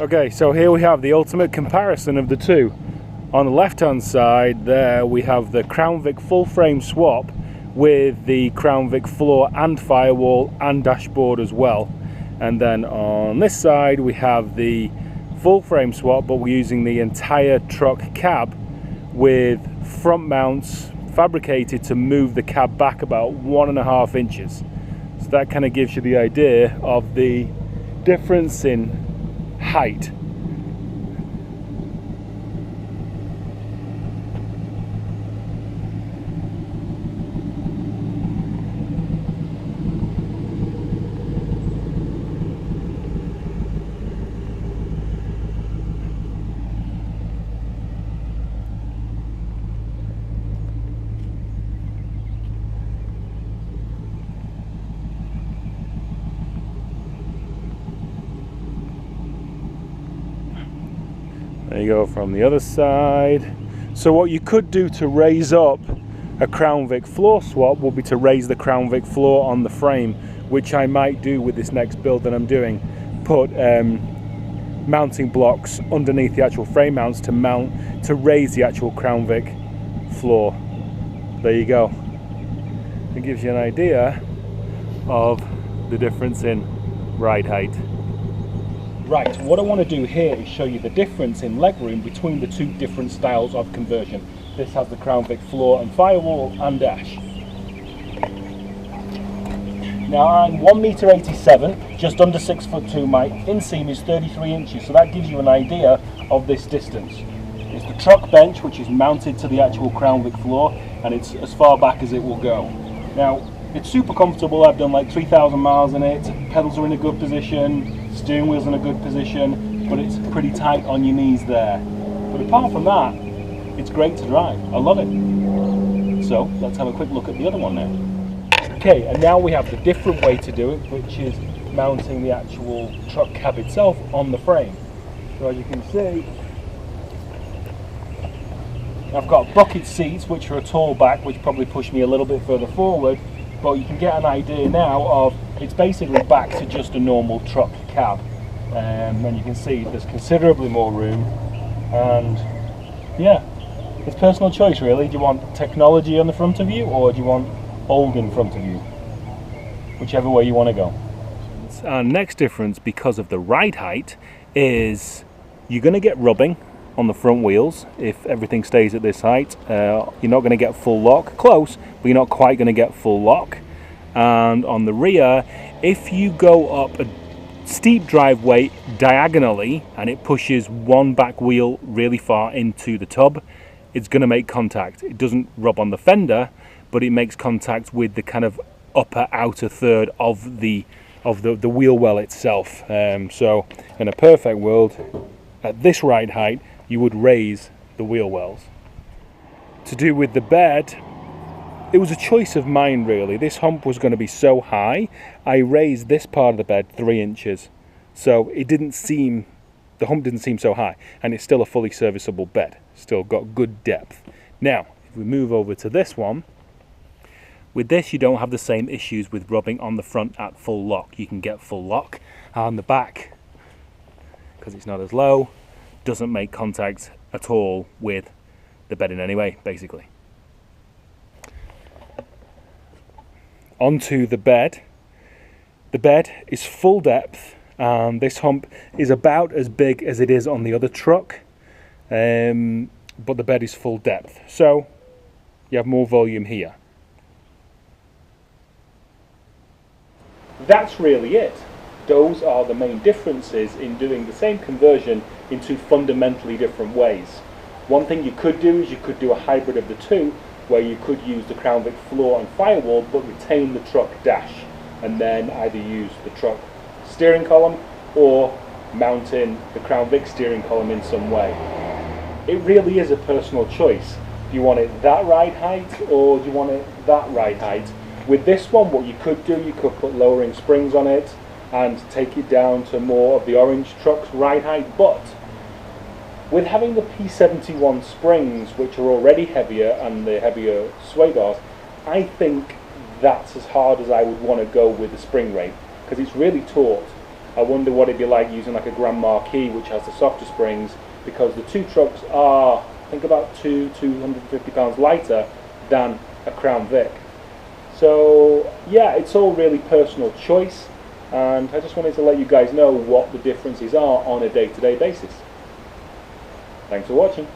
Okay, so here we have the ultimate comparison of the two. On the left hand side there we have the Crown Vic full frame swap with the Crown Vic floor and firewall and dashboard as well. And then on this side we have the full frame swap, but we're using the entire truck cab with front mounts fabricated to move the cab back about 1.5 inches. So that kind of gives you the idea of the difference in height. There you go from the other side. So what you could do to raise up a Crown Vic floor swap would be to raise the Crown Vic floor on the frame, which I might do with this next build that I'm doing. Put mounting blocks underneath the actual frame mounts to raise the actual Crown Vic floor. There you go. It gives you an idea of the difference in ride height. Right, what I want to do here is show you the difference in legroom between the two different styles of conversion. This has the Crown Vic floor and firewall and dash. Now I'm 1.87 m, just under 6'2". My inseam is 33 inches, so that gives you an idea of this distance. It's the truck bench, which is mounted to the actual Crown Vic floor, and it's as far back as it will go. Now, it's super comfortable. I've done like 3,000 miles in it. Pedals are in a good position, steering wheel's in a good position, but it's pretty tight on your knees there. But apart from that, it's great to drive. I love it. So let's have a quick look at the other one now. Okay, and now we have the different way to do it, which is mounting the actual truck cab itself on the frame. So as you can see, I've got bucket seats, which are a tall back, which probably push me a little bit further forward, but you can get an idea now of it's basically back to just a normal truck cab. And you can see there's considerably more room, and yeah, it's personal choice really. Do you want technology on the front of you, or do you want old in front of you? Whichever way you want to go. Our next difference, because of the ride height, is you're going to get rubbing on the front wheels if everything stays at this height. You're not going to get full lock, close, but you're not quite going to get full lock. And on the rear, if you go up a steep driveway diagonally and it pushes one back wheel really far into the tub, it's going to make contact. It doesn't rub on the fender, but it makes contact with the kind of upper outer third of the wheel well itself. So in a perfect world, at this ride height, you would raise the wheel wells. To do with the bed, it was a choice of mine really. This hump was going to be so high, I raised this part of the bed 3 inches. So it didn't seem, the hump didn't seem so high, and it's still a fully serviceable bed. Still got good depth. Now, if we move over to this one, with this you don't have the same issues with rubbing on the front at full lock. You can get full lock on the back, because it's not as low, doesn't make contact at all with the bed in any way, basically. Onto the bed. The bed is full depth, and this hump is about as big as it is on the other truck, but the bed is full depth, so you have more volume here. That's really it. Those are the main differences in doing the same conversion in two fundamentally different ways. One thing you could do is you could do a hybrid of the two, where you could use the Crown Vic floor and firewall but retain the truck dash, and then either use the truck steering column or mount in the Crown Vic steering column in some way. It really is a personal choice. Do you want it that ride height, or do you want it that ride height? With this one, what you could do, you could put lowering springs on it and take it down to more of the orange truck's ride height, but with having the P71 springs, which are already heavier, and the heavier sway bars, I think that's as hard as I would want to go with the spring rate, because it's really taut. I wonder what it'd be like using like a Grand Marquis, which has the softer springs, because the two trucks are, I think, about 250 pounds lighter than a Crown Vic. So yeah, it's all really personal choice, and I just wanted to let you guys know what the differences are on a day-to-day basis. Thanks for watching.